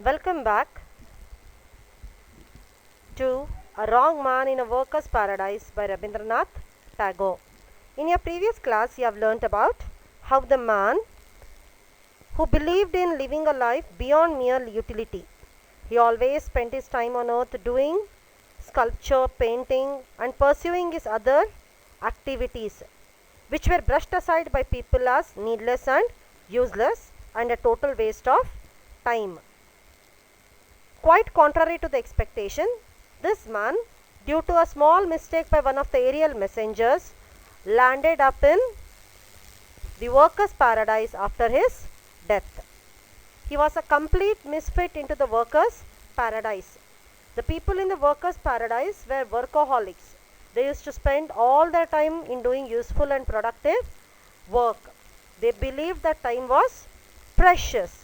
Welcome back to A Wrong Man in a Worker's Paradise by Rabindranath Tagore. In your previous class, you have learnt about how the man who believed in living a life beyond mere utility. He always spent his time on earth doing sculpture, painting, and pursuing his other activities, which were brushed aside by people as needless and useless and a total waste of time. Quite contrary to the expectation, this man, due to a small mistake by one of the aerial messengers, landed up in the workers' paradise after his death. He was a complete misfit into the workers' paradise. The people in the workers' paradise were workaholics. They used to spend all their time in doing useful and productive work. They believed that time was precious.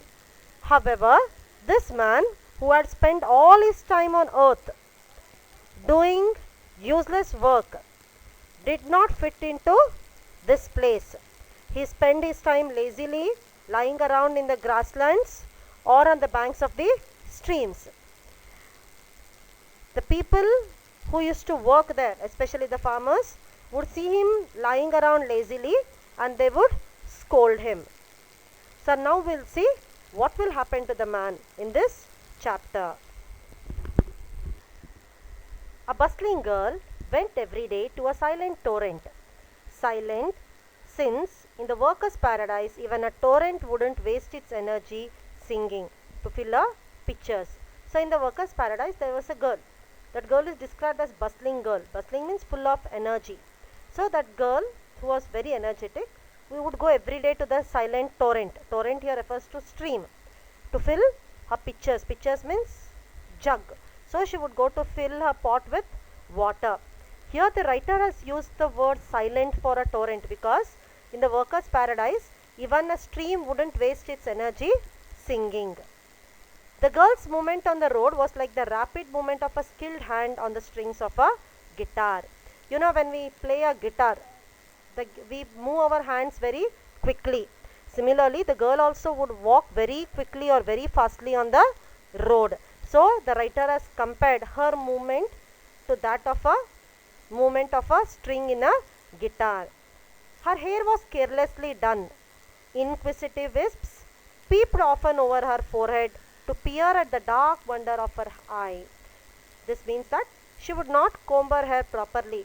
However, this man who had spent all his time on earth doing useless work did not fit into this place. He spent his time lazily lying around in the grasslands or on the banks of the streams. The people who used to work there, especially the farmers, would see him lying around lazily and they would scold him. So now we'll see what will happen to the man in this chapter. A bustling girl went every day to a silent torrent. Silent, since in the workers' paradise even a torrent wouldn't waste its energy singing to fill a pitchers. So in the workers' paradise there was a girl. That girl is described as bustling girl. Bustling means full of energy. So that girl who was very energetic, we would go every day to the silent torrent. Torrent here refers to stream to fill her pitchers. Pitchers means jug. So she would go to fill her pot with water. Here the writer has used the word silent for a torrent because in the workers' paradise even a stream wouldn't waste its energy singing. The girl's movement on the road was like the rapid movement of a skilled hand on the strings of a guitar. You know, when we play a guitar, we move our hands very quickly. Similarly, the girl also would walk very quickly or very fastly on the road. So, the writer has compared her movement to that of a movement of a string in a guitar. Her hair was carelessly done. Inquisitive wisps peeped often over her forehead to peer at the dark wonder of her eye. This means that she would not comb her hair properly.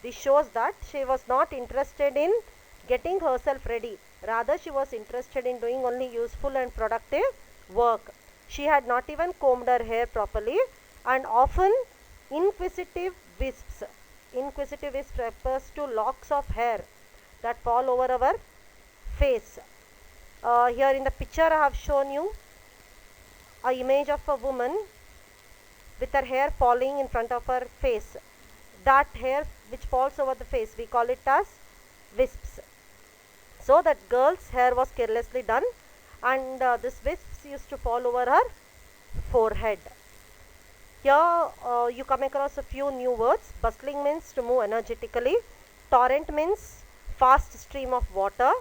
This shows that she was not interested in getting herself ready. Rather, she was interested in doing only useful and productive work. She had not even combed her hair properly and often inquisitive wisps. Inquisitive wisp refers to locks of hair that fall over our face. Here in the picture I have shown you an image of a woman with her hair falling in front of her face. That hair which falls over the face, we call it as wisps. So that girl's hair was carelessly done and this wisps used to fall over her forehead. Here you come across a few new words. Bustling means to move energetically. Torrent means fast stream of water.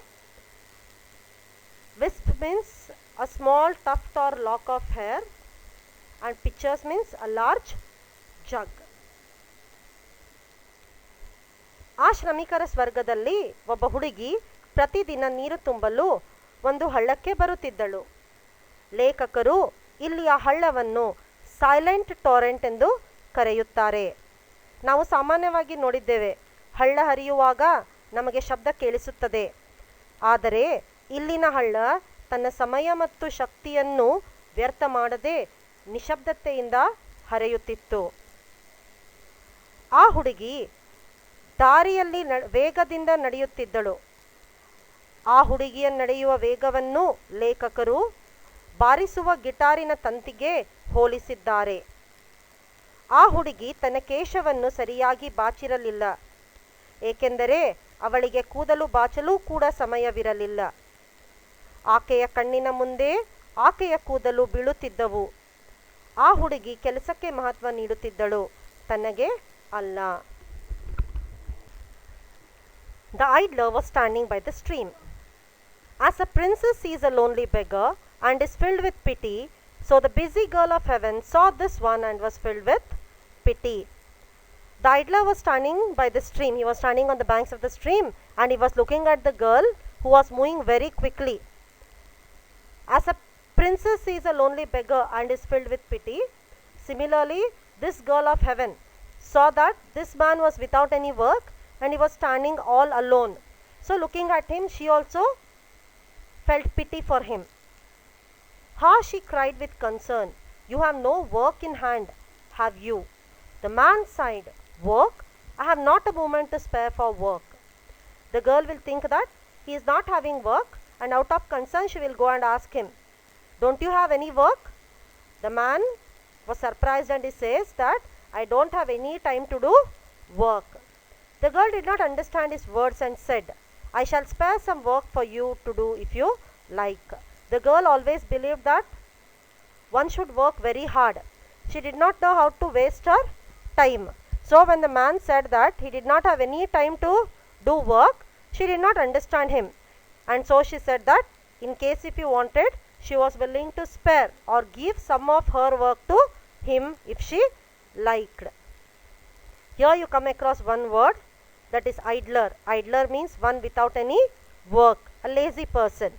Wisp means a small tuft or lock of hair, and pitchers means a large jug. ಆ ಶ್ರಮಿಕರ ಸ್ವರ್ಗದಲ್ಲಿ ಒಬ್ಬ ಹುಡುಗಿ ಪ್ರತಿದಿನ ನೀರು ತುಂಬಲು ಒಂದು ಹಳ್ಳಕ್ಕೆ ಬರುತ್ತಿದ್ದಳು. ಲೇಖಕರು ಇಲ್ಲಿ ಆ ಹಳ್ಳವನ್ನು ಸೈಲೆಂಟ್ ಟೊರೆಂಟ್ ಎಂದು ಕರೆಯುತ್ತಾರೆ. ನಾವು ಸಾಮಾನ್ಯವಾಗಿ ನೋಡಿದ್ದೇವೆ, ಹಳ್ಳ ಹರಿಯುವಾಗ ನಮಗೆ ಶಬ್ದ ಕೇಳಿಸುತ್ತದೆ. ಆದರೆ ಇಲ್ಲಿನ ಹಳ್ಳ ತನ್ನ ಸಮಯ ಮತ್ತು ಶಕ್ತಿಯನ್ನು ವ್ಯರ್ಥ ಮಾಡದೆ ನಿಶಬ್ದತೆಯಿಂದ ಹರಿಯುತ್ತಿತ್ತು. ಆ ಹುಡುಗಿ ದಾರಿಯಲ್ಲಿ ವೇಗದಿಂದ ನಡೆಯುತ್ತಿದ್ದಳು. ಆ ಹುಡುಗಿಯ ನಡೆಯುವ ವೇಗವನ್ನು ಲೇಖಕರು ಬಾರಿಸುವ ಗಿಟಾರಿನ ತಂತಿಗೆ ಹೋಲಿಸಿದ್ದಾರೆ. ಆ ಹುಡುಗಿ ತನ್ನ ಕೇಶವನ್ನು ಸರಿಯಾಗಿ ಬಾಚಿರಲಿಲ್ಲ, ಏಕೆಂದರೆ ಅವಳಿಗೆ ಕೂದಲು ಬಾಚಲು ಕೂಡ ಸಮಯವಿರಲಿಲ್ಲ. ಆಕೆಯ ಕಣ್ಣಿನ ಮುಂದೆ ಆಕೆಯ ಕೂದಲು ಬೀಳುತ್ತಿದ್ದವು. ಆ ಹುಡುಗಿ ಕೆಲಸಕ್ಕೆ ಮಹತ್ವ ನೀಡುತ್ತಿದ್ದಳು, ತನಗೆ ಅಲ್ಲ. The idler was standing by the stream. As a princess sees a lonely beggar and is filled with pity, So the busy girl of heaven saw this one and was filled with pity. The idler was standing by the stream. He was standing on the banks of the stream and he was looking at the girl who was moving very quickly. As a princess sees a lonely beggar and is filled with pity, similarly, this girl of heaven saw that this man was without any work and he was standing all alone. So looking at him, she also felt pity for him. Ha, she cried with concern, you have no work in hand, have you? The man sighed, work? I have not a moment to spare for work. The girl will think that he is not having work, and out of concern she will go and ask him, don't you have any work? The man was surprised and he says that I don't have any time to do work. The girl did not understand his words and said, I shall spare some work for you to do if you like. The girl always believed that one should work very hard. She did not know how to waste her time. So when the man said that he did not have any time to do work, she did not understand him. And so she said that in case if he wanted, she was willing to spare or give some of her work to him if she liked. Here you come across one word, that is idler. Idler means one without any work, a lazy person.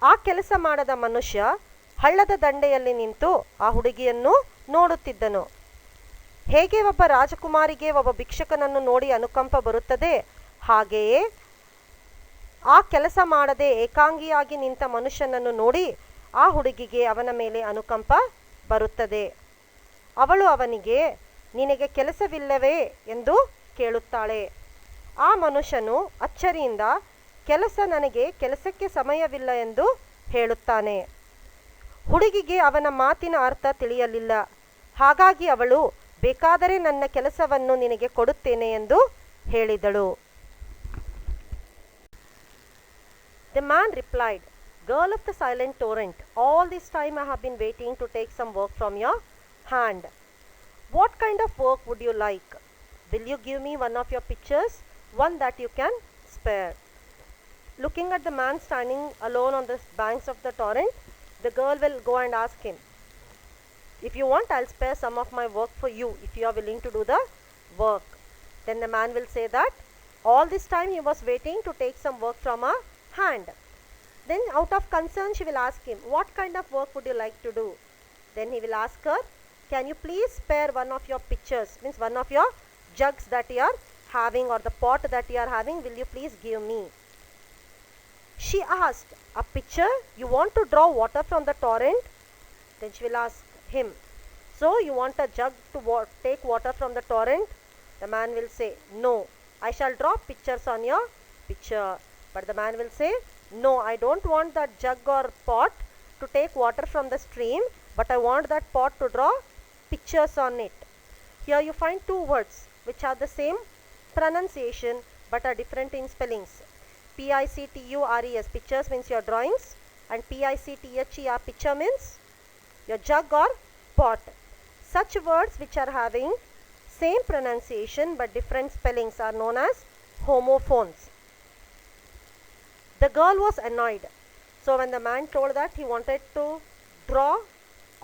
ಆ ಕೆಲಸ ಮಾಡದ ಮನುಷ್ಯ ಹಳ್ಳದ ದಂಡೆಯಲ್ಲಿ ನಿಂತು ಆ ಹುಡುಗಿಯನ್ನು ನೋಡುತ್ತಿದ್ದನು. ಹೇಗೆ ಒಬ್ಬ ರಾಜಕುಮಾರಿಗೆ ಒಬ್ಬ ಭಿಕ್ಷುಕನನ್ನು ನೋಡಿ ಅನುಕಂಪ ಬರುತ್ತದೆ, ಹಾಗೆಯೇ ಆ ಕೆಲಸ ಮಾಡದೆ ಏಕಾಂಗಿಯಾಗಿ ನಿಂತ ಮನುಷ್ಯನನ್ನು ನೋಡಿ ಆ ಹುಡುಗಿಗೆ ಅವನ ಮೇಲೆ ಅನುಕಂಪ ಬರುತ್ತದೆ. ಅವಳು ಅವನಿಗೆ, ನಿನಗೆ ಕೆಲಸವಿಲ್ಲವೇ ಎಂದು ಕೇಳುತ್ತಾಳೆ. ಆ ಮನುಷ್ಯನು ಅಚ್ಚರಿಯಿಂದ, ಕೆಲಸ, ನನಗೆ ಕೆಲಸಕ್ಕೆ ಸಮಯವಿಲ್ಲ ಎಂದು ಹೇಳುತ್ತಾನೆ. ಹುಡುಗಿಗೆ ಅವನ ಮಾತಿನ ಅರ್ಥ ತಿಳಿಯಲಿಲ್ಲ. ಹಾಗಾಗಿ ಅವಳು, ಬೇಕಾದರೆ ನನ್ನ ಕೆಲಸವನ್ನು ನಿನಗೆ ಕೊಡುತ್ತೇನೆ ಎಂದು ಹೇಳಿದಳು. The man replied, Girl of the silent torrent, all this time I have been waiting to take some work from your hand. What kind of work would you like? Will you give me one of your pictures, one that you can spare? Looking at the man standing alone on the banks of the torrent, the girl will go and ask him, if you want, I'll spare some of my work for you if you are willing to do the work. Then the man will say that all this time he was waiting to take some work from her hand. Then out of concern she will ask him, what kind of work would you like to do? Then he will ask her, can you please spare one of your pitchers, means one of your jugs that you are having, or the pot that you are having, will you please give me? She asked, a pitcher? You want to draw water from the torrent? Then she will ask him, so you want a jug to take water from the torrent? The man will say, no, I shall draw pictures on your pitcher. But the man will say, no, I don't want that jug or pot to take water from the stream, but I want that pot to draw pictures on it. Here you find two words which are the same pronunciation but are different in spellings. P-I-C-T-U-R-E-S, pictures means your drawings, and P-I-C-T-H-E-R, picture means your jug or pot. Such words which are having same pronunciation but different spellings are known as homophones. The girl was annoyed. So when the man told that he wanted to draw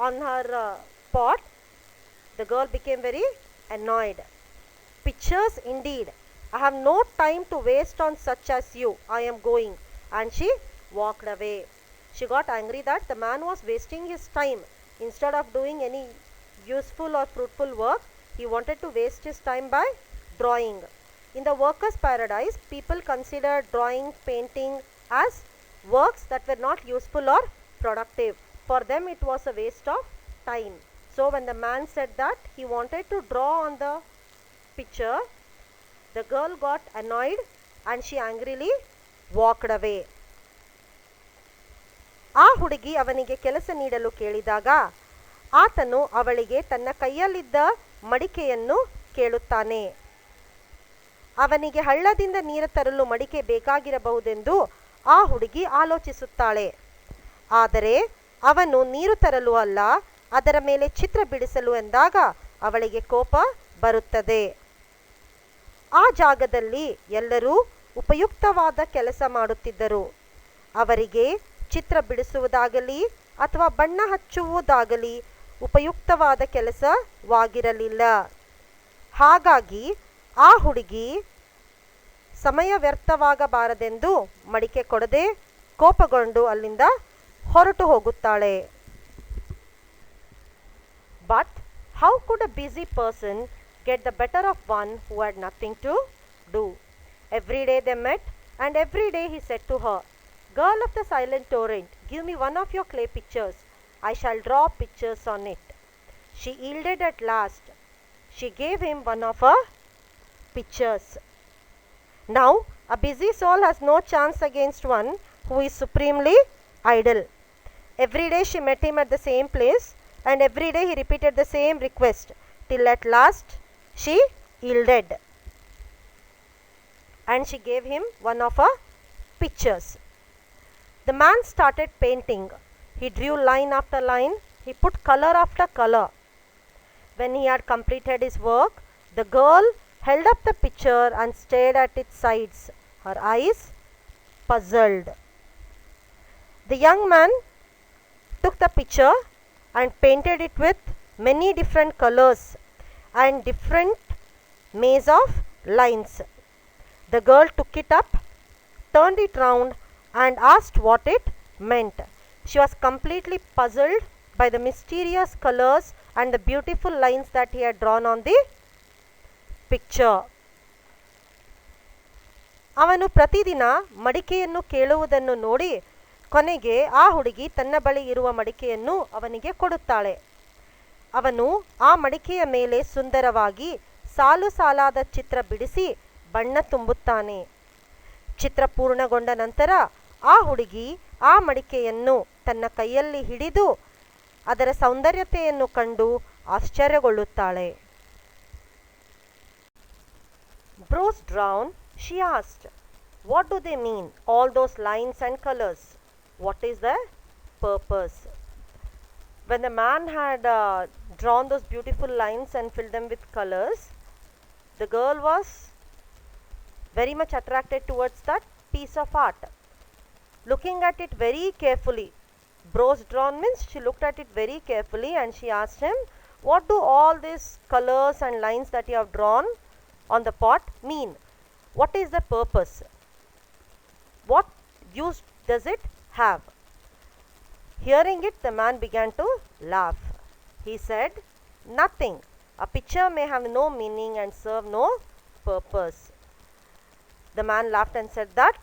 on her pot, the girl became very annoyed. Pictures indeed. I have no time to waste on such as you. I am going. And she walked away. She got angry that the man was wasting his time. Instead of doing any useful or fruitful work, he wanted to waste his time by drawing. In the workers' paradise, people considered drawing, painting as works that were not useful or productive. For them it was a waste of time. So when the man said that he wanted to draw on the picture, the girl got annoyed and she angrily walked away. ಆ ಹುಡುಗಿ ಅವನಿಗೆ ಕೆಲಸ ನೀಡಲು ಕೇಳಿದಾಗ ಆತನು ಅವಳಿಗೆ ತನ್ನ ಕೈಯಲ್ಲಿದ್ದ ಮಡಿಕೆಯನ್ನು ಕೇಳುತ್ತಾನೆ. ಅವನಿಗೆ ಹಳ್ಳದಿಂದ ನೀರು ತರಲು ಮಡಿಕೆ ಬೇಕಾಗಿರಬಹುದೆಂದು ಆ ಹುಡುಗಿ ಆಲೋಚಿಸುತ್ತಾಳೆ. ಆದರೆ ಅವನು ನೀರು ತರಲು ಅಲ್ಲ, ಅದರ ಮೇಲೆ ಚಿತ್ರ ಬಿಡಿಸಲು ಎಂದಾಗ ಅವಳಿಗೆ ಕೋಪ ಬರುತ್ತದೆ. ಆ ಜಾಗದಲ್ಲಿ ಎಲ್ಲರೂ ಉಪಯುಕ್ತವಾದ ಕೆಲಸ ಮಾಡುತ್ತಿದ್ದರು. ಅವರಿಗೆ ಚಿತ್ರ ಬಿಡಿಸುವುದಾಗಲಿ ಅಥವಾ ಬಣ್ಣ ಹಚ್ಚುವುದಾಗಲಿ ಉಪಯುಕ್ತವಾದ ಕೆಲಸವಾಗಿರಲಿಲ್ಲ. ಹಾಗಾಗಿ ಆ ಹುಡುಗಿ ಸಮಯ ವ್ಯರ್ಥವಾಗಬಾರದೆಂದು ಮಡಿಕೆ ಕೊಡದೆ ಕೋಪಗೊಂಡು ಅಲ್ಲಿಂದ ಹೊರಟು ಹೋಗುತ್ತಾಳೆ. But how could a busy person get the better of one who had nothing to do? Every day they met, and every day he said to her, "Girl of the silent torrent, give me one of your clay pictures. I shall draw pictures on it." She yielded at last. She gave him one of her pictures. Now, a busy soul has no chance against one who is supremely idle. Every day she met him at the same place, and every day he repeated the same request, till at last she yielded. And she gave him one of her pictures. The man started painting. He drew line after line. He put color after color. When he had completed his work, the girl held up the picture and stared at its sides, her eyes puzzled. The young man took the picture and painted it with many different colors and different maze of lines. The girl took it up, turned it round, and asked what it meant. She was completely puzzled by the mysterious colors and the beautiful lines that he had drawn on the picture. ಅವನು ಪ್ರತಿದಿನ ಮಡಿಕೆಯನ್ನು ಕೇಳುವುದನ್ನು ನೋಡಿ ಕೊನೆಗೆ ಆ ಹುಡುಗಿ ತನ್ನ ಬಳಿ ಇರುವ ಮಡಿಕೆಯನ್ನು ಅವನಿಗೆ ಕೊಡುತ್ತಾಳೆ. ಅವನು ಆ ಮಡಿಕೆಯ ಮೇಲೆ ಸುಂದರವಾಗಿ ಸಾಲು ಸಾಲಾದ ಚಿತ್ರ ಬಿಡಿಸಿ ಬಣ್ಣ ತುಂಬುತ್ತಾನೆ. ಚಿತ್ರ ಪೂರ್ಣಗೊಂಡ ನಂತರ ಆ ಹುಡುಗಿ ಆ ಮಡಿಕೆಯನ್ನು ತನ್ನ ಕೈಯಲ್ಲಿ ಹಿಡಿದು ಅದರ ಸೌಂದರ್ಯತೆಯನ್ನು ಕಂಡು ಆಶ್ಚರ್ಯಗೊಳ್ಳುತ್ತಾಳೆ. Brows drawn, she asked, "What do they mean, all those lines and colors? What is the purpose?" When the man had drawn those beautiful lines and filled them with colors, the girl was very much attracted towards that piece of art. Looking at it very carefully, brows drawn means she looked at it very carefully and she asked him, "What do all these colors and lines that you have drawn on the pot mean? What is the purpose? What use does it have?" Hearing it, the man began to laugh. He said, "Nothing. A picture may have no meaning and serve no purpose." The man laughed and said that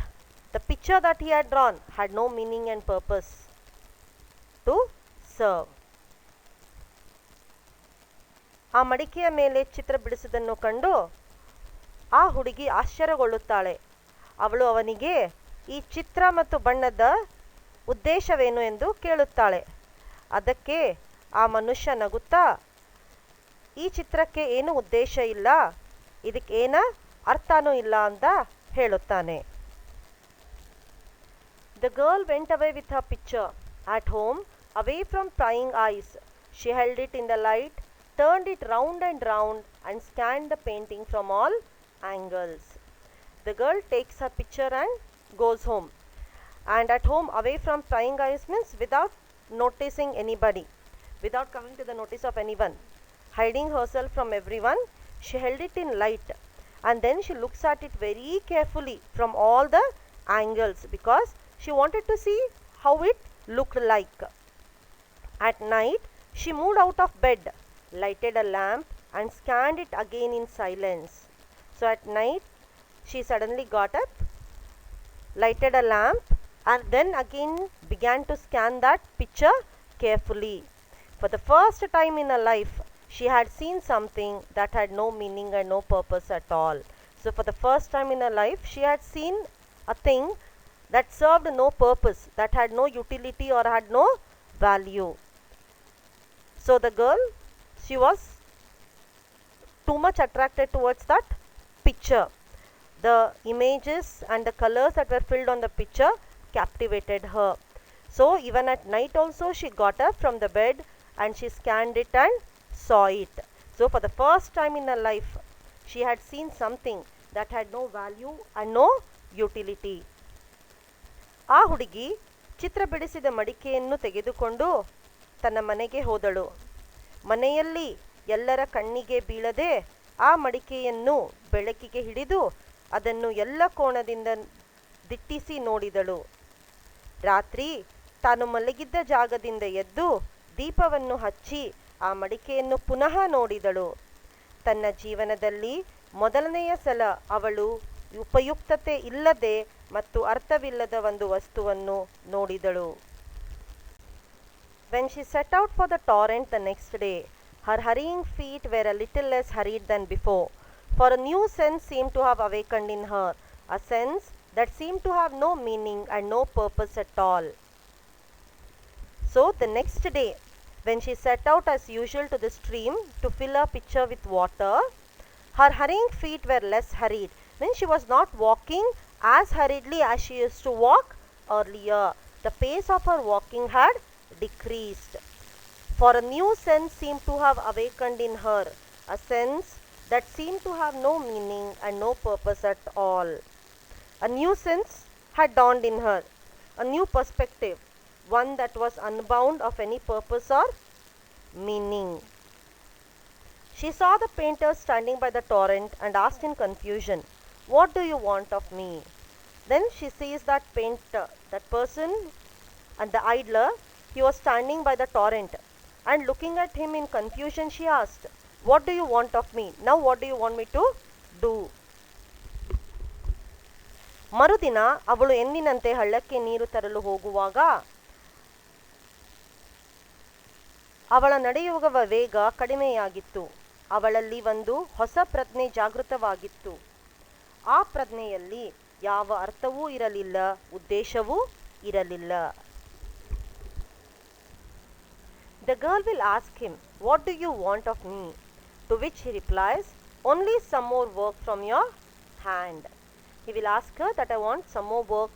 the picture that he had drawn had no meaning and purpose to serve. ಆ ಮಡಿಕೆಯ ಮೇಲೆ ಚಿತ್ರ ಬಿಡಿಸುವುದನ್ನು ಕಂಡು ಆ ಹುಡುಗಿ ಆಶ್ಚರ್ಯಗೊಳ್ಳುತ್ತಾಳೆ. ಅವಳು ಅವನಿಗೆ ಈ ಚಿತ್ರ ಮತ್ತು ಬಣ್ಣದ ಉದ್ದೇಶವೇನು ಎಂದು ಕೇಳುತ್ತಾಳೆ. ಅದಕ್ಕೆ ಆ ಮನುಷ್ಯ ನಗುತ್ತಾ, ಈ ಚಿತ್ರಕ್ಕೆ ಏನು ಉದ್ದೇಶ ಇಲ್ಲ, ಇದಕ್ಕೆ ಏನ ಅರ್ಥನೂ ಇಲ್ಲ ಅಂತ ಹೇಳುತ್ತಾನೆ. The girl went away with her picture. At home, away from prying eyes, she held it in the light, turned it round and round, and scanned the painting from all angles. The girl takes her picture and goes home. And at home, away from prying eyes means without noticing anybody, without coming to the notice of anyone, hiding herself from everyone, she held it in light. And then she looks at it very carefully from all the angles because she wanted to see how it looked like. At night, she moved out of bed, lighted a lamp, and scanned it again in silence. So at night, she suddenly got up, lighted a lamp, and then again began to scan that picture carefully. For the first time in her life, she had seen something that had no meaning and no purpose at all. So for the first time in her life, she had seen a thing that served no purpose, that had no utility or had no value. So the girl, she was too much attracted towards that picture. The images and the colors that were filled on the picture captivated her. So even at night also she got up from the bed and she scanned it and saw it. So for the first time in her life, she had seen something that had no value and no utility. ಆ ಹುಡುಗಿ ಚಿತ್ರ ಬಿಡಿಸಿದ ಮಡಿಕೆಯನ್ನು ತೆಗೆದುಕೊಂಡು ತನ್ನ ಮನೆಗೆ ಹೋದಳು. ಮನೆಯಲ್ಲಿ ಎಲ್ಲರ ಕಣ್ಣಿಗೆ ಬೀಳದೆ ಆ ಮಡಿಕೆಯನ್ನು ಬೆಳಕಿಗೆ ಹಿಡಿದು ಅದನ್ನು ಎಲ್ಲ ಕೋಣದಿಂದ ದಿಟ್ಟಿಸಿ ನೋಡಿದಳು. ರಾತ್ರಿ ತಾನು ಮಲಗಿದ್ದ ಜಾಗದಿಂದ ಎದ್ದು ದೀಪವನ್ನು ಹಚ್ಚಿ ಆ ಮಡಿಕೆಯನ್ನು ಪುನಃ ನೋಡಿದಳು. ತನ್ನ ಜೀವನದಲ್ಲಿ ಮೊದಲನೆಯ ಸಲ ಅವಳು ಉಪಯುಕ್ತತೆ ಇಲ್ಲದೆ ಮತ್ತು ಅರ್ಥವಿಲ್ಲದ ಒಂದು ವಸ್ತುವನ್ನು ನೋಡಿದಳು. When she set out for the torrent the next day, her hurrying feet were a little less hurried than before, for a new sense seemed to have awakened in her, a sense that seemed to have no meaning and no purpose at all. So the next day, when she set out as usual to the stream to fill her pitcher with water, her hurrying feet were less hurried. When she was not walking as hurriedly as she used to walk earlier, the pace of her walking had decreased. For a new sense seemed to have awakened in her, a sense that seemed to have no meaning and no purpose at all. A new sense had dawned in her, a new perspective, one that was unbound of any purpose or meaning. She saw the painter standing by the torrent and asked in confusion, "What do you want of me?" Then she sees that painter, that person, and the idler. He was standing by the torrent, and looking at him in confusion, she asked, "What do you want of me? Now what do you want me to do?" ಮರುದಿನ ಅವಳು ಎಂದಿನಂತೆ ಹಳ್ಳಕ್ಕೆ ನೀರು ತರಲು ಹೋಗುವಾಗ ಅವಳ ನಡೆಯುವ ವೇಗ ಕಡಿಮೆಯಾಗಿತ್ತು. ಅವಳಲ್ಲಿ ಒಂದು ಹೊಸ ಪ್ರಜ್ಞೆ ಜಾಗೃತವಾಗಿತ್ತು. ಆ ಪ್ರಜ್ಞೆಯಲ್ಲಿ ಯಾವ ಅರ್ಥವೂ ಇರಲಿಲ್ಲ, ಉದ್ದೇಶವೂ ಇರಲಿಲ್ಲ. The girl will ask him, "What do you want of me?" To which he replies, "Only some more work from your hand." He will ask her that I want some more work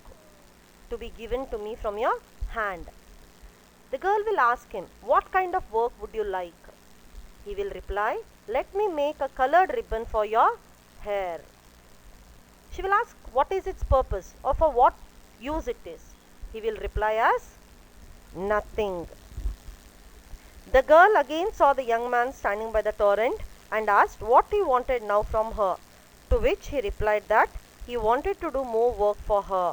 to be given to me from your hand. The girl will ask him, "What kind of work would you like?" He will reply, "Let me make a colored ribbon for your hair." She will ask what is its purpose or for what use it is. He will reply as, "Nothing." The girl again saw the young man standing by the torrent and asked what he wanted now from her, to which he replied that he wanted to do more work for her.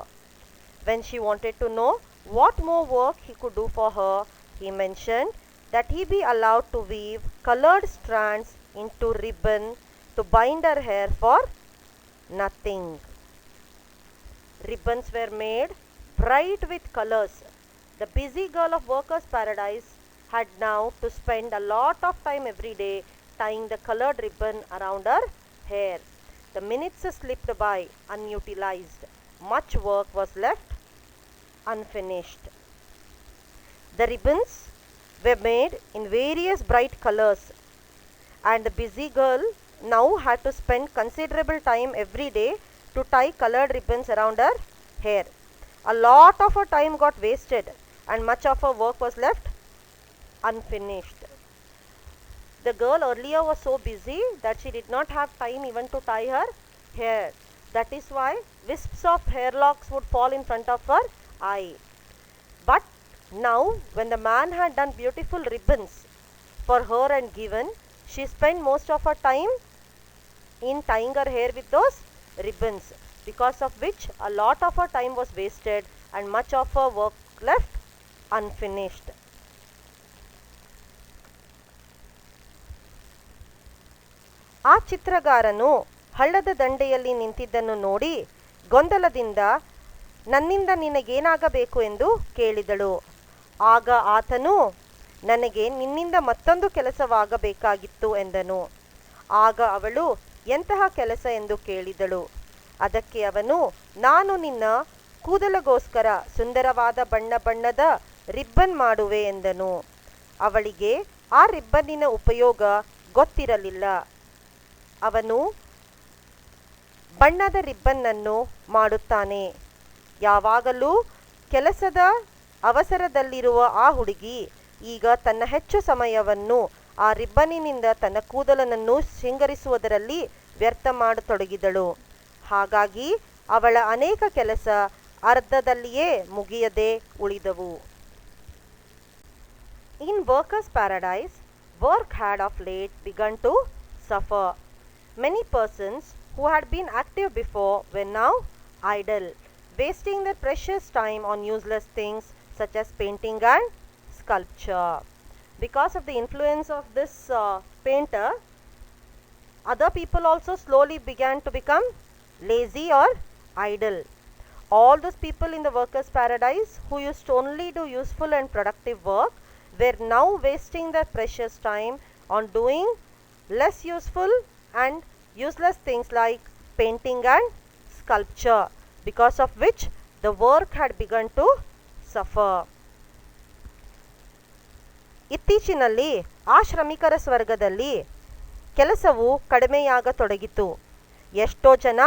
When she wanted to know what more work he could do for her, he mentioned that he be allowed to weave colored strands into ribbon to bind her hair for nothing. Ribbons were made bright with colors. The busy girl of Workers' Paradise had now to spend a lot of time every day tying the colored ribbon around her hair. The minutes slipped by unutilized. Much work was left unfinished. The ribbons were made in various bright colors, and the busy girl now had to spend considerable time every day to tie colored ribbons around her hair. A lot of her time got wasted, and much of her work was left unfinished. The girl earlier was so busy that she did not have time even to tie her hair. That is why wisps of hair locks would fall in front of her eye. But now, when the man had done beautiful ribbons for her and given, she spent most of her time in tying her hair with those ribbons, because of which a lot of her time was wasted and much of her work left unfinished. ಆ ಚಿತ್ರಗಾರನು ಹಳ್ಳದ ದಂಡೆಯಲ್ಲಿ ನಿಂತಿದ್ದನ್ನು ನೋಡಿ ಗೊಂದಲದಿಂದ ನನ್ನಿಂದ ನಿನಗೇನಾಗಬೇಕು ಎಂದು ಕೇಳಿದಳು. ಆಗ ಆತನು, ನನಗೆ ನಿನ್ನಿಂದ ಮತ್ತೊಂದು ಕೆಲಸವಾಗಬೇಕಾಗಿತ್ತು ಎಂದನು. ಆಗ ಅವಳು, ಎಂತಹ ಕೆಲಸ ಎಂದು ಕೇಳಿದಳು. ಅದಕ್ಕೆ ಅವನು, ನಾನು ನಿನ್ನ ಕೂದಲಗೋಸ್ಕರ ಸುಂದರವಾದ ಬಣ್ಣ ಬಣ್ಣದ ರಿಬ್ಬನ್ ಮಾಡುವೆ ಎಂದನು. ಅವಳಿಗೆ ಆ ರಿಬ್ಬನ್ನಿನ ಉಪಯೋಗ ಗೊತ್ತಿರಲಿಲ್ಲ. ಅವನು ಬಣ್ಣದ ರಿಬ್ಬನ್ನನ್ನು ಮಾಡುತ್ತಾನೆ. ಯಾವಾಗಲೂ ಕೆಲಸದ ಅವಸರದಲ್ಲಿರುವ ಆ ಹುಡುಗಿ ಈಗ ತನ್ನ ಹೆಚ್ಚು ಸಮಯವನ್ನು ಆ ರಿಬ್ಬನ್ನಿನಿಂದ ತನ್ನ ಕೂದಲನ್ನು ಶೃಂಗರಿಸುವುದರಲ್ಲಿ ವ್ಯರ್ಥ ಮಾಡತೊಡಗಿದಳು. ಹಾಗಾಗಿ ಅವಳ ಅನೇಕ ಕೆಲಸ ಅರ್ಧದಲ್ಲಿಯೇ ಮುಗಿಯದೆ ಉಳಿದವು. In workers' paradise, work had of late begun to suffer. Many persons who had been active before were now idle, wasting their precious time on useless things such as painting and sculpture. Because of the influence of this painter, other people also slowly began to become lazy or idle. All those people in the workers' paradise who used to only do useful and productive work were now wasting their precious time on doing less useful and useless things like painting and sculpture, because of which the work had begun to suffer. ಇತ್ತೀಚಿನಲ್ಲಿ ಆ ಶ್ರಮಿಕರ ಸ್ವರ್ಗದಲ್ಲಿ ಕೆಲಸವು ಕಡಿಮೆಯಾಗತೊಡಗಿತು. ಎಷ್ಟೋ ಜನ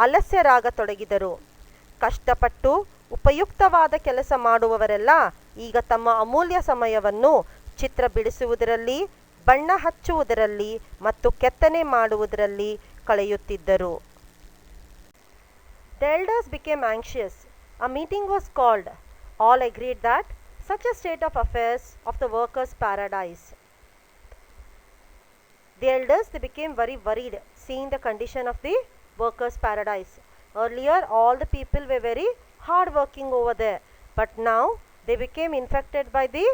ಆಲಸ್ಯರಾಗತೊಡಗಿದರು. ಕಷ್ಟಪಟ್ಟು ಉಪಯುಕ್ತವಾದ ಕೆಲಸ ಮಾಡುವವರೆಲ್ಲ ಈಗ ತಮ್ಮ ಅಮೂಲ್ಯ ಸಮಯವನ್ನು ಚಿತ್ರ ಬಿಡಿಸುವುದರಲ್ಲಿ, ಬಣ್ಣ ಹಚ್ಚುವುದರಲ್ಲಿ ಮತ್ತು ಕೆತ್ತನೆ ಮಾಡುವುದರಲ್ಲಿ ಕಳೆಯುತ್ತಿದ್ದರು. The elders became anxious. A meeting was called. All agreed that such a state of affairs of the workers' paradise. The elders, they became very worried seeing the condition of the workers' paradise. Earlier all the people were very hard working over there, but now they became infected by the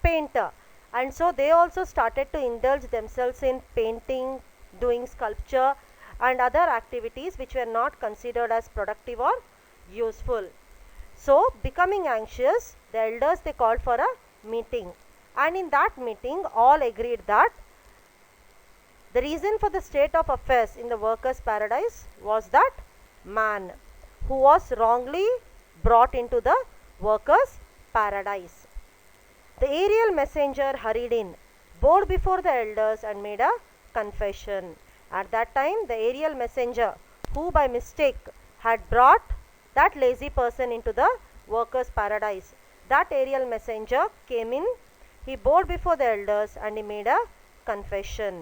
painter, and so they also started to indulge themselves in painting, doing sculpture and other activities which were not considered as productive or useful. So becoming anxious, the elders, they called for a meeting, and in that meeting all agreed that the reason for the state of affairs in the workers' paradise was that man who was wrongly brought into the workers' paradise. The aerial messenger hurried in, bowed before the elders and made a confession. At that time the aerial messenger, who by mistake had brought that lazy person into the workers' paradise, that aerial messenger came in, he bowed before the elders and he made a confession.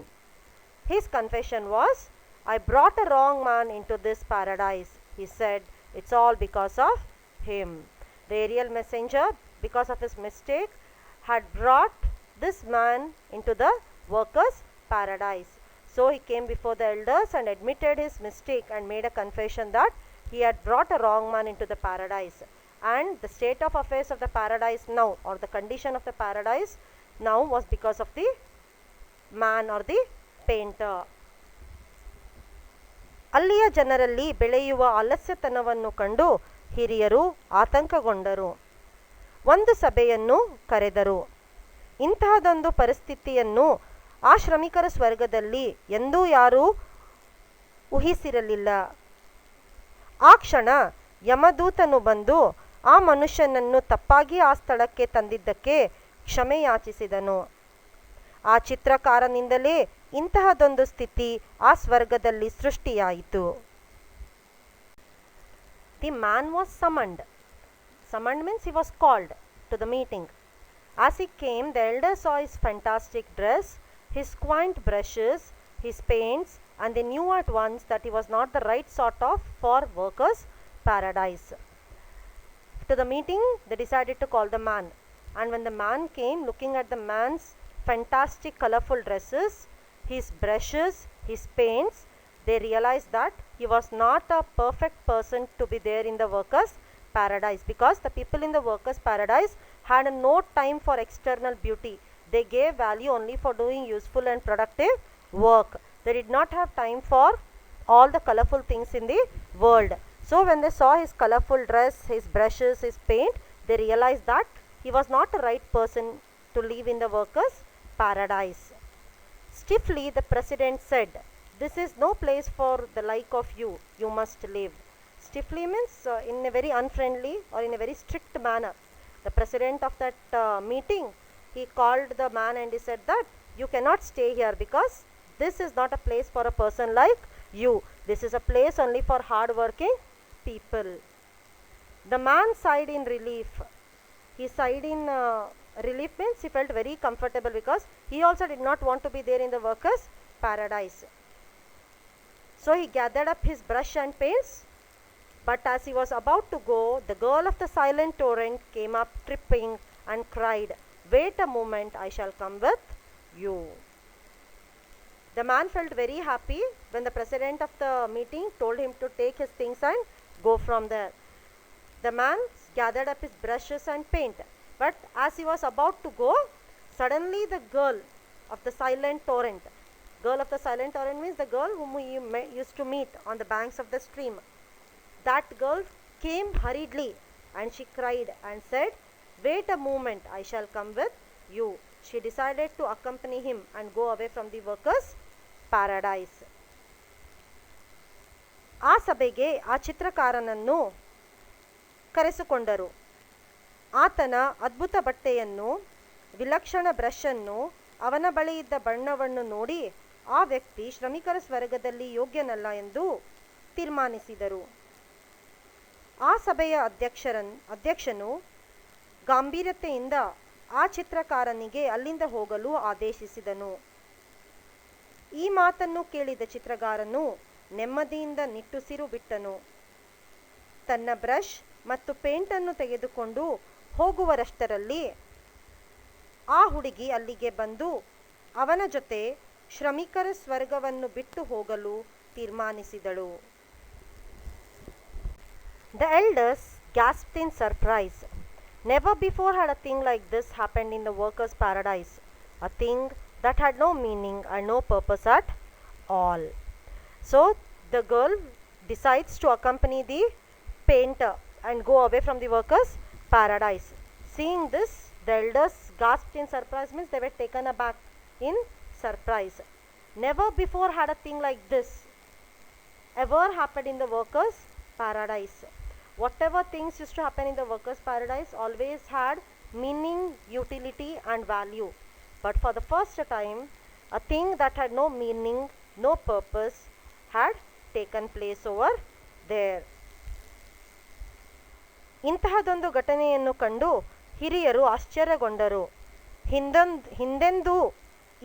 His confession was, I brought a wrong man into this paradise. He said, it's all because of him. The aerial messenger, because of his mistake, had brought this man into the workers' paradise. So he came before the elders and admitted his mistake and made a confession that he had brought a wrong man into the paradise. And the state of affairs of the paradise now, or the condition of the paradise now, was because of the man or the painter. ಅಲ್ಲಿಯ ಜನರಲ್ಲಿ ಬೆಳೆಯುವ ಆಲಸ್ಯತನವನ್ನು ಕಂಡು ಹಿರಿಯರು ಆತಂಕಗೊಂಡರು. ಒಂದು ಸಭೆಯನ್ನು ಕರೆದರು. ಇಂತಹದೊಂದು ಪರಿಸ್ಥಿತಿಯನ್ನು ಆ ಶ್ರಮಿಕರ ಸ್ವರ್ಗದಲ್ಲಿ ಎಂದೂ ಯಾರೂ ಊಹಿಸಿರಲಿಲ್ಲ. ಆ ಕ್ಷಣ ಯಮದೂತನು ಬಂದು ಆ ಮನುಷ್ಯನನ್ನು ತಪ್ಪಾಗಿ ಆ ಸ್ಥಳಕ್ಕೆ ತಂದಿದ್ದಕ್ಕೆ ಕ್ಷಮೆ ಯಾಚಿಸಿದನು. ಆ ಚಿತ್ರಕಾರನಿಂದಲೇ ಇಂತಹದೊಂದು ಸ್ಥಿತಿ ಆ ಸ್ವರ್ಗದಲ್ಲಿ ಸೃಷ್ಟಿಯಾಯಿತು. The man was summoned. Summoned means he was called to the meeting. As he came, the elder saw his fantastic dress, his quaint brushes, his paints, and they knew at once that he was not the right sort of for workers' paradise. To the meeting, they decided to call the man. And when the man came, looking at the man's fantastic colorful dresses, his brushes, his paints, they realized that he was not a perfect person to be there in the workers' paradise, because the people in the workers' paradise had no time for external beauty. They gave value only for doing useful and productive work. They did not have time for all the colorful things in the world. So when they saw his colorful dress, his brushes, his paint, they realized that he was not the right person to live in the workers' paradise. Stiffly the president said, this is no place for the like of you. You must live. Stiffly means in a very unfriendly or in a very strict manner. The president of that meeting, he called the man and he said that you cannot stay here, because this is not a place for a person like you. This is a place only for hard working people. The man sighed in relief. He sighed in relief means he felt very comfortable, because he also did not want to be there in the workers' paradise. So he gathered up his brush and paints But as he was about to go, the girl of the silent torrent came up tripping and cried, "Wait a moment, I shall come with you." The man felt very happy when the president of the meeting told him to take his things and go from there. The man gathered up his brushes and paint, but as he was about to go, suddenly the girl of the silent torrent means the girl whom he used to meet on the banks of the stream. That girl came hurriedly and she cried and said, "Wait a moment, I shall come with you." She decided to accompany him and go away from the workers' paradise. ಆ ಸಭೆಗೆ ಆ ಚಿತ್ರಕಾರನನ್ನು ಕರೆಸಿಕೊಂಡರು. ಆತನ ಅದ್ಭುತ ಬಟ್ಟೆಯನ್ನು, ವಿಲಕ್ಷಣ brush ಅನ್ನು, ಅವನ ಬಳಿ ಇದ್ದ ಬಣ್ಣವನ್ನು ನೋಡಿ ಆ ವ್ಯಕ್ತಿ ಶ್ರಮಿಕರ ಸ್ವರ್ಗದಲ್ಲಿ ಯೋಗ್ಯನಲ್ಲ ಎಂದು ತೀರ್ಮಾನಿಸಿದರು. ಆ ಸಭೆಯ ಅಧ್ಯಕ್ಷನು ಗಾಂಭೀರ್ಯತೆಯಿಂದ ಆ ಚಿತ್ರಕಾರನಿಗೆ ಅಲ್ಲಿಂದ ಹೋಗಲು ಆದೇಶಿಸಿದನು. ಈ ಮಾತನ್ನು ಕೇಳಿದ ಚಿತ್ರಗಾರನು ನೆಮ್ಮದಿಯಿಂದ ನಿಟ್ಟುಸಿರು ಬಿಟ್ಟನು. ತನ್ನ ಬ್ರಷ್ ಮತ್ತು ಪೇಂಟನ್ನು ತೆಗೆದುಕೊಂಡು ಹೋಗುವರಷ್ಟರಲ್ಲಿ ಆ ಹುಡುಗಿ ಅಲ್ಲಿಗೆ ಬಂದು ಅವನ ಜೊತೆ ಶ್ರಮಿಕರ ಸ್ವರ್ಗವನ್ನು ಬಿಟ್ಟು ಹೋಗಲು ತೀರ್ಮಾನಿಸಿದಳು. The elders gasped in surprise. Never before had a thing like this happened in the workers' paradise. A thing that had no meaning and no purpose at all. So the girl decides to accompany the painter and go away from the workers' paradise. Seeing this, the elders gasped in surprise means they were taken aback in surprise. Never before had a thing like this ever happened in the workers' paradise. Whatever things used to happen in the workers' paradise always had meaning, utility and value. But for the first time, a thing that had no meaning, no purpose had taken place over there. ಇಂತಹದೊಂದು ಘಟನೆಯನ್ನು ಕಂಡು ಹಿರಿಯರು ಆಶ್ಚರ್ಯಗೊಂಡರು. ಹಿಂದೆಂದೂ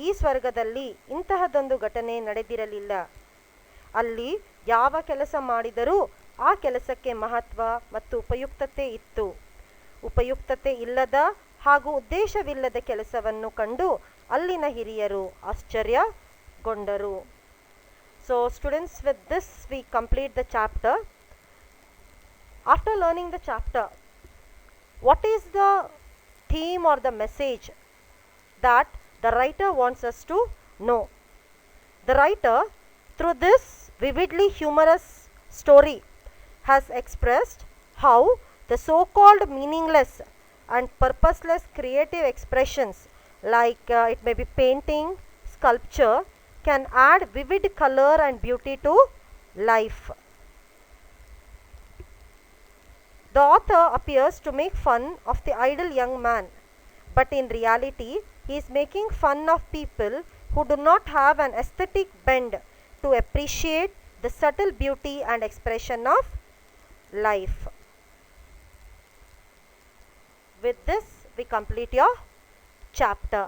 ಈ ಸ್ವರ್ಗದಲ್ಲಿ ಇಂತಹದೊಂದು ಘಟನೆ ನಡೆದಿರಲಿಲ್ಲ. ಅಲ್ಲಿ ಯಾವ ಕೆಲಸ ಮಾಡಿದರೂ ಆ ಕೆಲಸಕ್ಕೆ ಮಹತ್ವ ಮತ್ತು ಉಪಯುಕ್ತತೆ ಇತ್ತು. ಉಪಯುಕ್ತತೆ ಇಲ್ಲದ ಹಾಗೂ ಉದ್ದೇಶವಿಲ್ಲದ ಕೆಲಸವನ್ನು ಕಂಡು ಅಲ್ಲಿನ ಹಿರಿಯರು ಆಶ್ಚರ್ಯಗೊಂಡರು. So students, with this we complete the chapter. After learning the chapter, what is the theme or the message that the writer wants us to know? The writer, through this vividly humorous story, has expressed how the so-called meaningless and purposeless creative expressions like it may be painting, sculpture, can add vivid color and beauty to life. The author appears to make fun of the idle young man, but in reality he is making fun of people who do not have an aesthetic bend to appreciate the subtle beauty and expression of life. With this we complete your chapter.